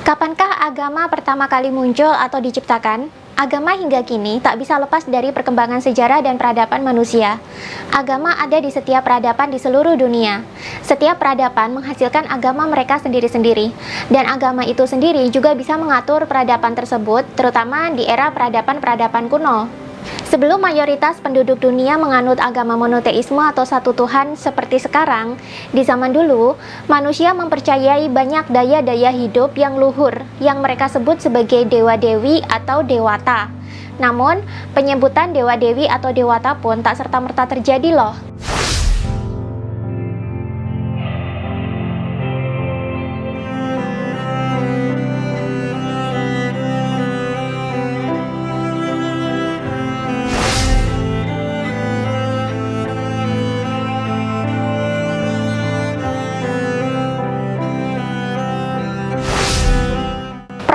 Kapankah agama pertama kali muncul atau diciptakan? Agama hingga kini tak bisa lepas dari perkembangan sejarah dan peradaban manusia. Agama ada di setiap peradaban di seluruh dunia. Setiap peradaban menghasilkan agama mereka sendiri-sendiri. Dan agama itu sendiri juga bisa mengatur peradaban tersebut, terutama di era peradaban-peradaban kuno. Sebelum mayoritas penduduk dunia menganut agama monoteisme atau satu Tuhan seperti sekarang, di zaman dulu, manusia mempercayai banyak daya-daya hidup yang luhur, yang mereka sebut sebagai dewa-dewi atau dewata. Namun, penyebutan dewa-dewi atau dewata pun tak serta-merta terjadi loh.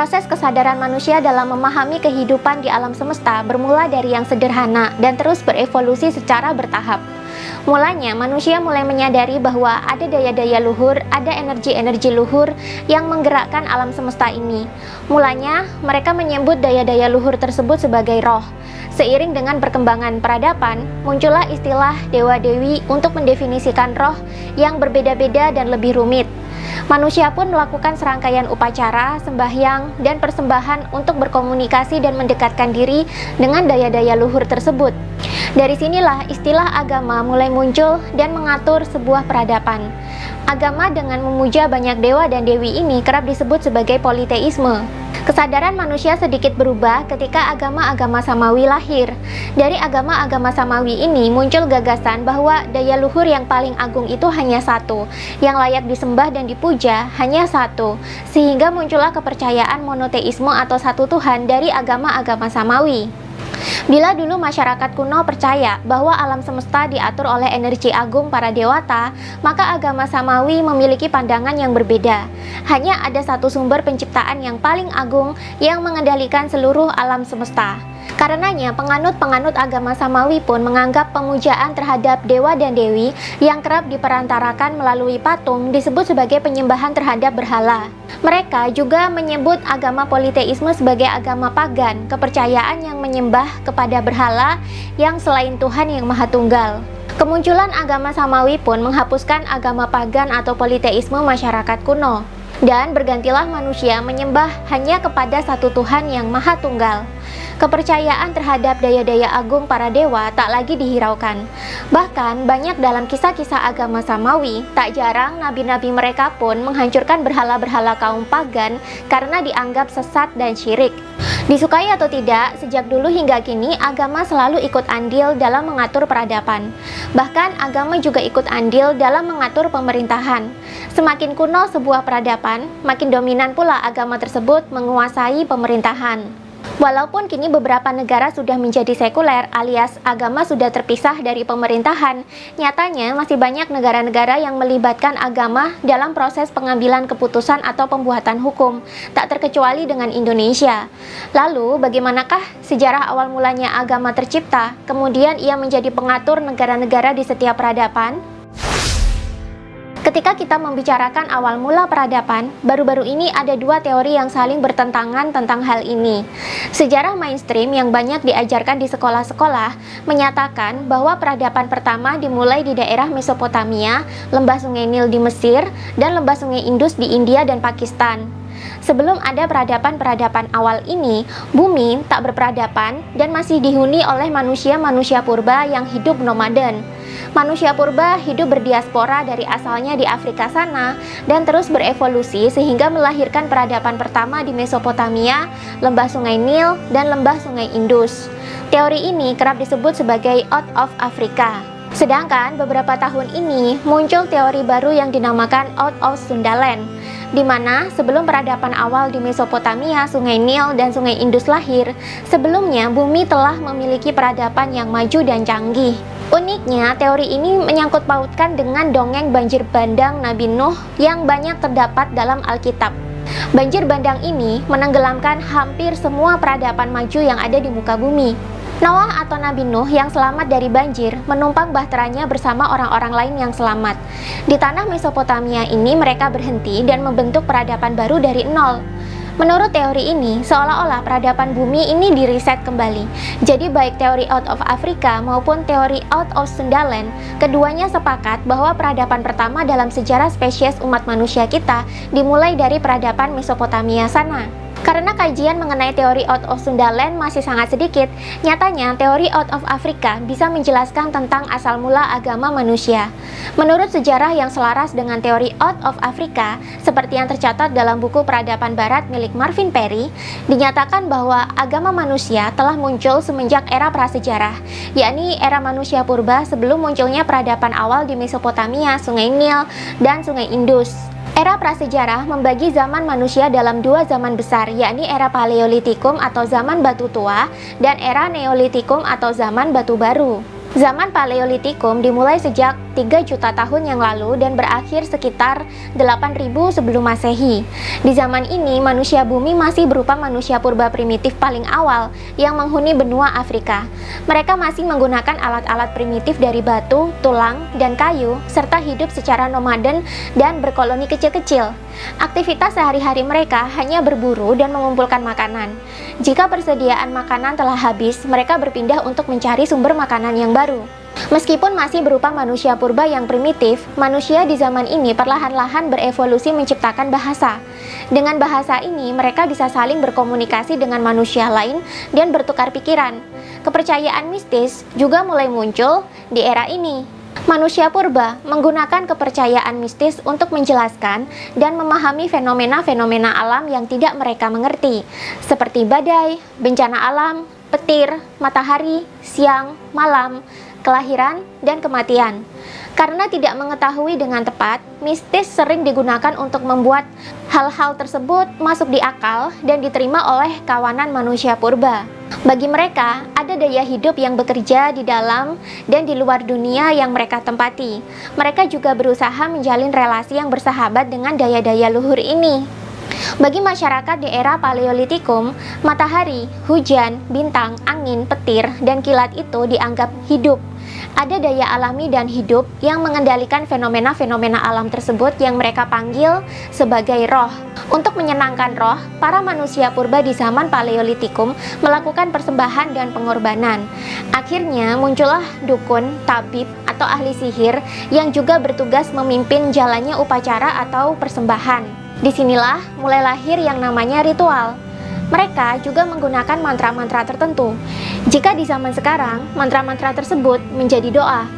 Proses kesadaran manusia dalam memahami kehidupan di alam semesta bermula dari yang sederhana dan terus berevolusi secara bertahap. Mulanya, manusia mulai menyadari bahwa ada daya-daya luhur, ada energi-energi luhur yang menggerakkan alam semesta ini. Mulanya, mereka menyebut daya-daya luhur tersebut sebagai roh. Seiring dengan perkembangan peradaban, muncullah istilah dewa-dewi untuk mendefinisikan roh yang berbeda-beda dan lebih rumit. Manusia pun melakukan serangkaian upacara, sembahyang, dan persembahan untuk berkomunikasi dan mendekatkan diri dengan daya-daya luhur tersebut. Dari sinilah istilah agama mulai muncul dan mengatur sebuah peradaban. Agama dengan memuja banyak dewa dan dewi ini kerap disebut sebagai politeisme. Kesadaran manusia sedikit berubah ketika agama-agama samawi lahir. Dari agama-agama samawi ini muncul gagasan bahwa daya luhur yang paling agung itu hanya satu, yang layak disembah dan dipuja hanya satu, sehingga muncullah kepercayaan monoteisme atau satu Tuhan dari agama-agama samawi. Bila dulu masyarakat kuno percaya bahwa alam semesta diatur oleh energi agung para dewata, maka agama samawi memiliki pandangan yang berbeda. Hanya ada satu sumber penciptaan yang paling agung yang mengendalikan seluruh alam semesta. Karenanya, penganut-penganut agama samawi pun menganggap pemujaan terhadap dewa dan dewi yang kerap diperantarakan melalui patung disebut sebagai penyembahan terhadap berhala. Mereka juga menyebut agama politeisme sebagai agama pagan, kepercayaan yang menyembah kepada berhala yang selain Tuhan yang Maha Tunggal. Kemunculan agama samawi pun menghapuskan agama pagan atau politeisme masyarakat kuno. Dan bergantilah manusia menyembah hanya kepada satu Tuhan yang Maha Tunggal. Kepercayaan terhadap daya-daya agung para dewa tak lagi dihiraukan. Bahkan banyak dalam kisah-kisah agama samawi, tak jarang nabi-nabi mereka pun menghancurkan berhala-berhala kaum pagan karena dianggap sesat dan syirik. Disukai atau tidak, sejak dulu hingga kini agama selalu ikut andil dalam mengatur peradaban. Bahkan agama juga ikut andil dalam mengatur pemerintahan. Semakin kuno sebuah peradaban, makin dominan pula agama tersebut menguasai pemerintahan. Walaupun kini beberapa negara sudah menjadi sekuler alias agama sudah terpisah dari pemerintahan, nyatanya masih banyak negara-negara yang melibatkan agama dalam proses pengambilan keputusan atau pembuatan hukum, tak terkecuali dengan Indonesia. Lalu, bagaimanakah sejarah awal mulanya agama tercipta, kemudian ia menjadi pengatur negara-negara di setiap peradaban? Ketika kita membicarakan awal mula peradaban, baru-baru ini ada dua teori yang saling bertentangan tentang hal ini. Sejarah mainstream yang banyak diajarkan di sekolah-sekolah menyatakan bahwa peradaban pertama dimulai di daerah Mesopotamia, lembah Sungai Nil di Mesir, dan lembah Sungai Indus di India dan Pakistan. Sebelum ada peradaban-peradaban awal ini, bumi tak berperadaban dan masih dihuni oleh manusia-manusia purba yang hidup nomaden. Manusia purba hidup berdiaspora dari asalnya di Afrika sana dan terus berevolusi sehingga melahirkan peradaban pertama di Mesopotamia, lembah Sungai Nil, dan lembah Sungai Indus. Teori ini kerap disebut sebagai Out of Africa. Sedangkan beberapa tahun ini muncul teori baru yang dinamakan Out of Sundaland, di mana sebelum peradaban awal di Mesopotamia, Sungai Nil, dan Sungai Indus lahir, sebelumnya bumi telah memiliki peradaban yang maju dan canggih. Uniknya, teori ini menyangkut pautkan dengan dongeng banjir bandang Nabi Nuh yang banyak terdapat dalam Alkitab. Banjir bandang ini menenggelamkan hampir semua peradaban maju yang ada di muka bumi. Noah atau Nabi Nuh yang selamat dari banjir menumpang bahteranya bersama orang-orang lain yang selamat. Di tanah Mesopotamia ini mereka berhenti dan membentuk peradaban baru dari nol. Menurut teori ini, seolah-olah peradaban bumi ini diriset kembali. Jadi baik teori out of Africa maupun teori out of Sundaland, keduanya sepakat bahwa peradaban pertama dalam sejarah spesies umat manusia kita dimulai dari peradaban Mesopotamia sana. Karena kajian mengenai teori out of Sundaland masih sangat sedikit, nyatanya teori out of Africa bisa menjelaskan tentang asal mula agama manusia. Menurut sejarah yang selaras dengan teori out of Africa, seperti yang tercatat dalam buku Peradaban Barat milik Marvin Perry, dinyatakan bahwa agama manusia telah muncul semenjak era prasejarah, yakni era manusia purba sebelum munculnya peradaban awal di Mesopotamia, Sungai Nil, dan Sungai Indus. Era prasejarah membagi zaman manusia dalam dua zaman besar, yakni era Paleolitikum atau zaman batu tua dan era Neolitikum atau zaman batu baru. Zaman Paleolitikum dimulai sejak 3 juta tahun yang lalu dan berakhir sekitar 8000 sebelum Masehi. Di zaman ini, manusia bumi masih berupa manusia purba primitif paling awal yang menghuni benua Afrika. Mereka masih menggunakan alat-alat primitif dari batu, tulang, dan kayu, serta hidup secara nomaden dan berkoloni kecil-kecil. Aktivitas sehari-hari mereka hanya berburu dan mengumpulkan makanan. Jika persediaan makanan telah habis, mereka berpindah untuk mencari sumber makanan yang baru. Meskipun masih berupa manusia purba yang primitif, manusia di zaman ini perlahan-lahan berevolusi menciptakan bahasa. Dengan bahasa ini, mereka bisa saling berkomunikasi dengan manusia lain dan bertukar pikiran. Kepercayaan mistis juga mulai muncul di era ini. Manusia purba menggunakan kepercayaan mistis untuk menjelaskan dan memahami fenomena-fenomena alam yang tidak mereka mengerti, seperti badai, bencana alam, petir, matahari, siang, malam, kelahiran, dan kematian. Karena tidak mengetahui dengan tepat, mistis sering digunakan untuk membuat hal-hal tersebut masuk di akal dan diterima oleh kawanan manusia purba. Bagi mereka, ada daya hidup yang bekerja di dalam dan di luar dunia yang mereka tempati. Mereka juga berusaha menjalin relasi yang bersahabat dengan daya-daya luhur ini. Bagi masyarakat di era Paleolitikum, matahari, hujan, bintang, angin, petir, dan kilat itu dianggap hidup. Ada daya alami dan hidup yang mengendalikan fenomena-fenomena alam tersebut yang mereka panggil sebagai roh. Untuk menyenangkan roh, para manusia purba di zaman Paleolitikum melakukan persembahan dan pengorbanan. Akhirnya muncullah dukun, tabib, atau ahli sihir yang juga bertugas memimpin jalannya upacara atau persembahan. Disinilah mulai lahir yang namanya ritual. Mereka juga menggunakan mantra-mantra tertentu. Jika di zaman sekarang, mantra-mantra tersebut menjadi doa.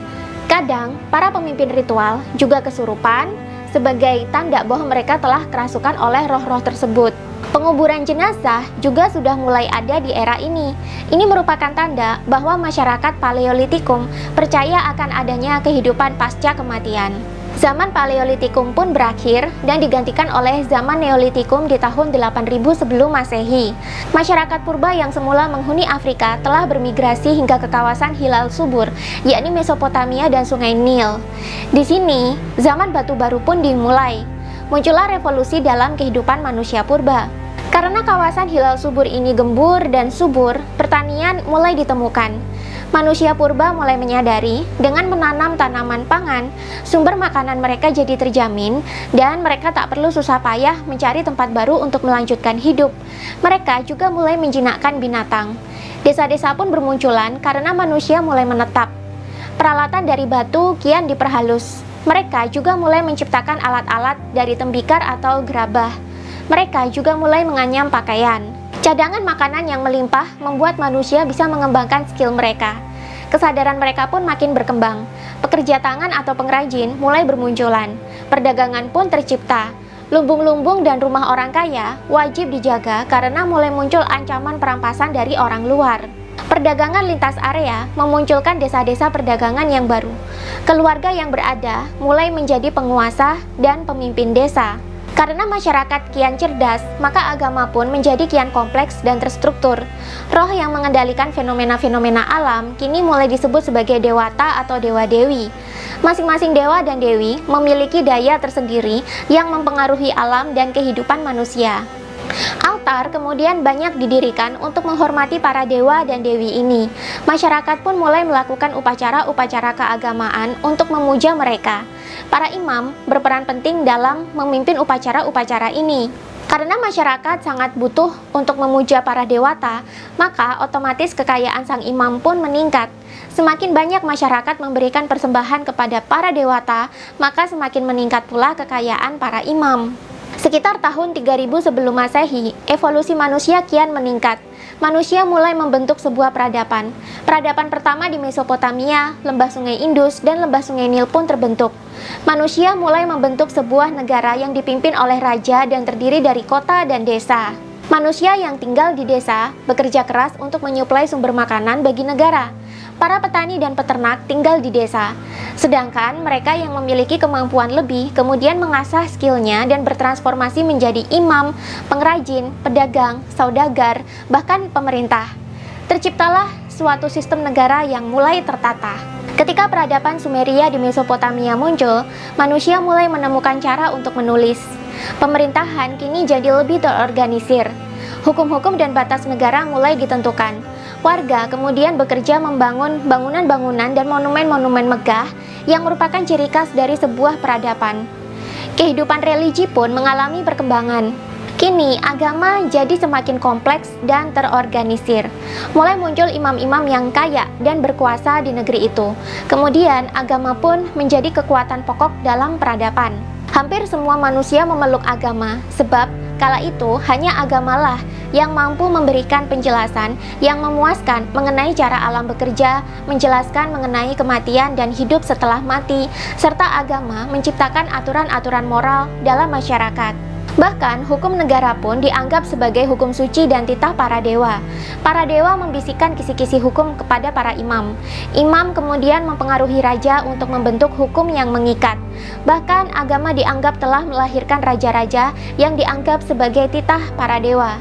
Kadang, para pemimpin ritual juga kesurupan sebagai tanda bahwa mereka telah kerasukan oleh roh-roh tersebut. Penguburan jenazah juga sudah mulai ada di era ini. Ini merupakan tanda bahwa masyarakat Paleolitikum percaya akan adanya kehidupan pasca kematian. Zaman Paleolitikum pun berakhir dan digantikan oleh zaman Neolitikum di tahun 8000 sebelum Masehi. Masyarakat purba yang semula menghuni Afrika telah bermigrasi hingga ke kawasan Hilal Subur, yakni Mesopotamia dan Sungai Nil. Di sini, zaman batu baru pun dimulai. Muncullah revolusi dalam kehidupan manusia purba. Karena kawasan Hilal Subur ini gembur dan subur, pertanian mulai ditemukan. Manusia purba mulai menyadari dengan menanam tanaman pangan, sumber makanan mereka jadi terjamin dan mereka tak perlu susah payah mencari tempat baru untuk melanjutkan hidup. Mereka juga mulai menjinakkan binatang. Desa-desa pun bermunculan karena manusia mulai menetap. Peralatan dari batu kian diperhalus. Mereka juga mulai menciptakan alat-alat dari tembikar atau gerabah. Mereka juga mulai menganyam pakaian. Cadangan makanan yang melimpah membuat manusia bisa mengembangkan skill mereka. Kesadaran mereka pun makin berkembang. Pekerja tangan atau pengrajin mulai bermunculan. Perdagangan pun tercipta. Lumbung-lumbung dan rumah orang kaya wajib dijaga karena mulai muncul ancaman perampasan dari orang luar. Perdagangan lintas area memunculkan desa-desa perdagangan yang baru. Keluarga yang berada mulai menjadi penguasa dan pemimpin desa. Karena masyarakat kian cerdas, maka agama pun menjadi kian kompleks dan terstruktur. Roh yang mengendalikan fenomena-fenomena alam kini mulai disebut sebagai dewata atau dewa-dewi. Masing-masing dewa dan dewi memiliki daya tersendiri yang mempengaruhi alam dan kehidupan manusia. Altar kemudian banyak didirikan untuk menghormati para dewa dan dewi ini. Masyarakat pun mulai melakukan upacara-upacara keagamaan untuk memuja mereka. Para imam berperan penting dalam memimpin upacara-upacara ini. Karena masyarakat sangat butuh untuk memuja para dewata, maka otomatis kekayaan sang imam pun meningkat. Semakin banyak masyarakat memberikan persembahan kepada para dewata, maka semakin meningkat pula kekayaan para imam. Sekitar tahun 3000 sebelum Masehi, evolusi manusia kian meningkat. Manusia mulai membentuk sebuah peradaban. Peradaban pertama di Mesopotamia, lembah sungai Indus, dan lembah sungai Nil pun terbentuk. Manusia mulai membentuk sebuah negara yang dipimpin oleh raja dan terdiri dari kota dan desa. Manusia yang tinggal di desa bekerja keras untuk menyuplai sumber makanan bagi negara. Para petani dan peternak tinggal di desa, sedangkan mereka yang memiliki kemampuan lebih kemudian mengasah skillnya dan bertransformasi menjadi imam, pengrajin, pedagang, saudagar, bahkan pemerintah. Terciptalah suatu sistem negara yang mulai tertata. Ketika peradaban Sumeria di Mesopotamia muncul, manusia mulai menemukan cara untuk menulis. Pemerintahan kini jadi lebih terorganisir. Hukum-hukum dan batas negara mulai ditentukan. Warga kemudian bekerja membangun bangunan-bangunan dan monumen-monumen megah yang merupakan ciri khas dari sebuah peradaban. Kehidupan religi pun mengalami perkembangan. Kini agama jadi semakin kompleks dan terorganisir. Mulai muncul imam-imam yang kaya dan berkuasa di negeri itu. Kemudian agama pun menjadi kekuatan pokok dalam peradaban. Hampir semua manusia memeluk agama, sebab kala itu hanya agamalah yang mampu memberikan penjelasan yang memuaskan mengenai cara alam bekerja, menjelaskan mengenai kematian dan hidup setelah mati, serta agama menciptakan aturan-aturan moral dalam masyarakat. Bahkan hukum negara pun dianggap sebagai hukum suci dan titah para dewa. Para dewa membisikkan kisi-kisi hukum kepada para imam. Imam kemudian mempengaruhi raja untuk membentuk hukum yang mengikat. Bahkan agama dianggap telah melahirkan raja-raja yang dianggap sebagai titah para dewa.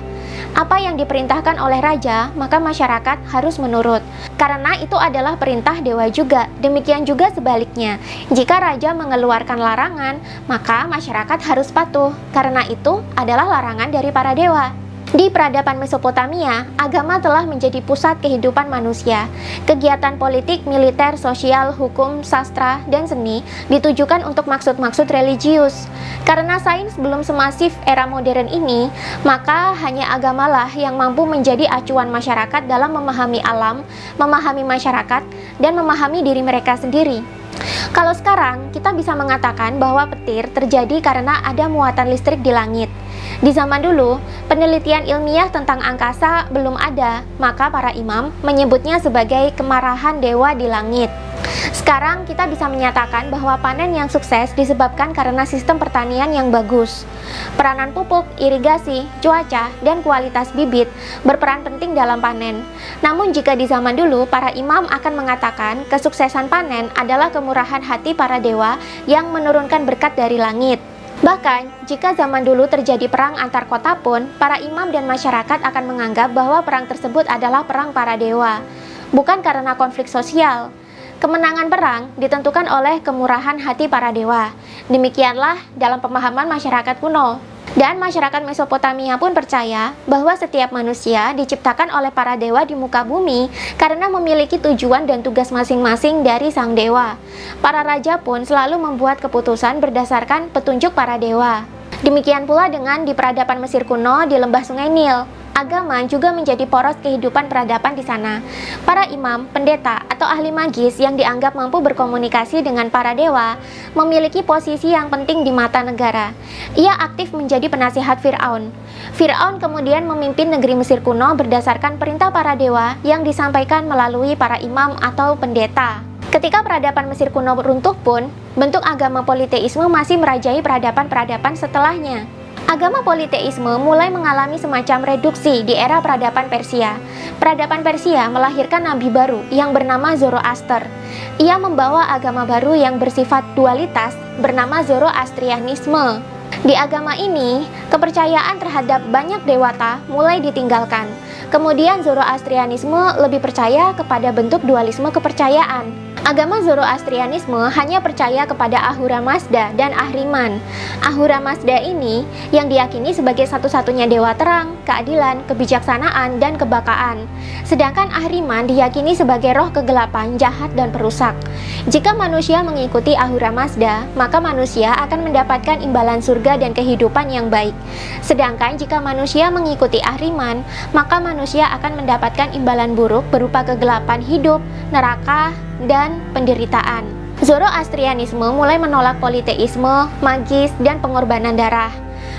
Apa yang diperintahkan oleh raja, maka masyarakat harus menurut. Karena itu adalah perintah dewa juga. Demikian juga sebaliknya. Jika raja mengeluarkan larangan, maka masyarakat harus patuh. Karena itu adalah larangan dari para dewa. Di peradaban Mesopotamia, agama telah menjadi pusat kehidupan manusia. Kegiatan politik, militer, sosial, hukum, sastra, dan seni ditujukan untuk maksud-maksud religius. Karena sains belum semasif era modern ini, maka hanya agamalah yang mampu menjadi acuan masyarakat dalam memahami alam, memahami masyarakat, dan memahami diri mereka sendiri. Kalau sekarang, kita bisa mengatakan bahwa petir terjadi karena ada muatan listrik di langit. Di zaman dulu, penelitian ilmiah tentang angkasa belum ada, maka para imam menyebutnya sebagai kemarahan dewa di langit. Sekarang kita bisa menyatakan bahwa panen yang sukses disebabkan karena sistem pertanian yang bagus. Peranan pupuk, irigasi, cuaca, dan kualitas bibit berperan penting dalam panen. Namun jika di zaman dulu, para imam akan mengatakan kesuksesan panen adalah kemurahan hati para dewa yang menurunkan berkat dari langit. Bahkan, jika zaman dulu terjadi perang antar kota pun, para imam dan masyarakat akan menganggap bahwa perang tersebut adalah perang para dewa, bukan karena konflik sosial. Kemenangan perang ditentukan oleh kemurahan hati para dewa. Demikianlah dalam pemahaman masyarakat kuno. Dan masyarakat Mesopotamia pun percaya bahwa setiap manusia diciptakan oleh para dewa di muka bumi karena memiliki tujuan dan tugas masing-masing dari sang dewa. Para raja pun selalu membuat keputusan berdasarkan petunjuk para dewa. Demikian pula dengan di peradaban Mesir kuno di lembah sungai Nil. Agama juga menjadi poros kehidupan peradaban di sana. Para imam, pendeta, atau ahli magis yang dianggap mampu berkomunikasi dengan para dewa memiliki posisi yang penting di mata negara. Ia aktif menjadi penasihat Fir'aun. Fir'aun kemudian memimpin negeri Mesir kuno berdasarkan perintah para dewa yang disampaikan melalui para imam atau pendeta. Ketika peradaban Mesir kuno runtuh pun, bentuk agama politeisme masih merajai peradaban-peradaban setelahnya. Agama politeisme mulai mengalami semacam reduksi di era peradaban Persia. Peradaban Persia melahirkan nabi baru yang bernama Zoroaster. Ia membawa agama baru yang bersifat dualitas bernama Zoroastrianisme. Di agama ini, kepercayaan terhadap banyak dewata mulai ditinggalkan. Kemudian Zoroastrianisme lebih percaya kepada bentuk dualisme kepercayaan. Agama Zoroastrianisme hanya percaya kepada Ahura Mazda dan Ahriman. Ahura Mazda ini yang diyakini sebagai satu-satunya dewa terang, keadilan, kebijaksanaan, dan kebakaan. Sedangkan Ahriman diyakini sebagai roh kegelapan, jahat, dan perusak. Jika manusia mengikuti Ahura Mazda, maka manusia akan mendapatkan imbalan surga dan kehidupan yang baik. Sedangkan jika manusia mengikuti Ahriman, maka manusia akan mendapatkan imbalan buruk berupa kegelapan hidup, neraka, dan penderitaan. Zoroastrianisme mulai menolak politeisme, magis, dan pengorbanan darah.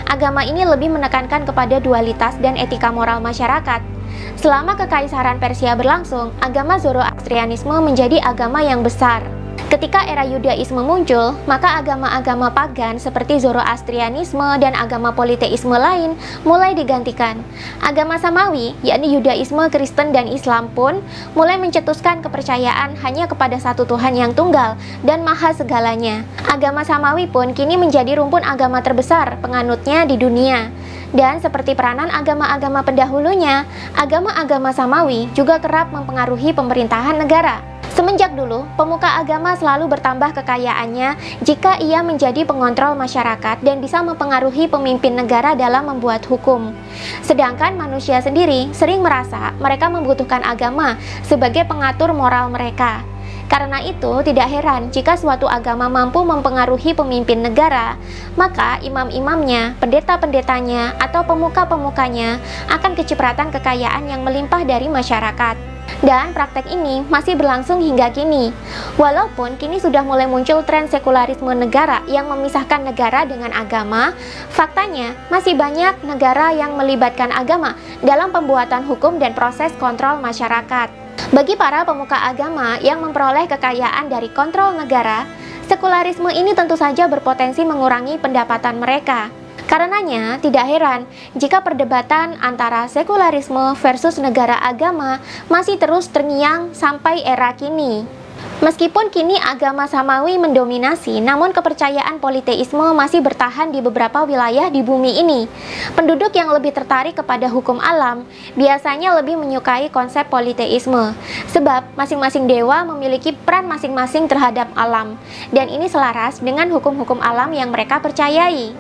Agama ini lebih menekankan kepada dualitas dan etika moral masyarakat. Selama Kekaisaran Persia berlangsung, agama Zoroastrianisme menjadi agama yang besar. Ketika era Yudaisme muncul, maka agama-agama pagan seperti Zoroastrianisme dan agama politeisme lain mulai digantikan. Agama Samawi, yakni Yudaisme, Kristen, dan Islam pun mulai mencetuskan kepercayaan hanya kepada satu Tuhan yang tunggal dan maha segalanya. Agama Samawi pun kini menjadi rumpun agama terbesar penganutnya di dunia. Dan seperti peranan agama-agama pendahulunya, agama-agama Samawi juga kerap mempengaruhi pemerintahan negara. Semenjak dulu, pemuka agama selalu bertambah kekayaannya jika ia menjadi pengontrol masyarakat dan bisa mempengaruhi pemimpin negara dalam membuat hukum. Sedangkan manusia sendiri sering merasa mereka membutuhkan agama sebagai pengatur moral mereka. Karena itu, tidak heran jika suatu agama mampu mempengaruhi pemimpin negara, maka imam-imamnya, pendeta-pendetanya, atau pemuka-pemukanya akan kecipratan kekayaan yang melimpah dari masyarakat. Dan praktek ini masih berlangsung hingga kini. Walaupun kini sudah mulai muncul tren sekularisme negara yang memisahkan negara dengan agama, faktanya masih banyak negara yang melibatkan agama dalam pembuatan hukum dan proses kontrol masyarakat. Bagi para pemuka agama yang memperoleh kekayaan dari kontrol negara, sekularisme ini tentu saja berpotensi mengurangi pendapatan mereka. Karenanya, tidak heran jika perdebatan antara sekularisme versus negara agama masih terus terngiang sampai era kini. Meskipun kini agama Samawi mendominasi, namun kepercayaan politeisme masih bertahan di beberapa wilayah di bumi ini. Penduduk yang lebih tertarik kepada hukum alam biasanya lebih menyukai konsep politeisme, sebab masing-masing dewa memiliki peran masing-masing terhadap alam, dan ini selaras dengan hukum-hukum alam yang mereka percayai.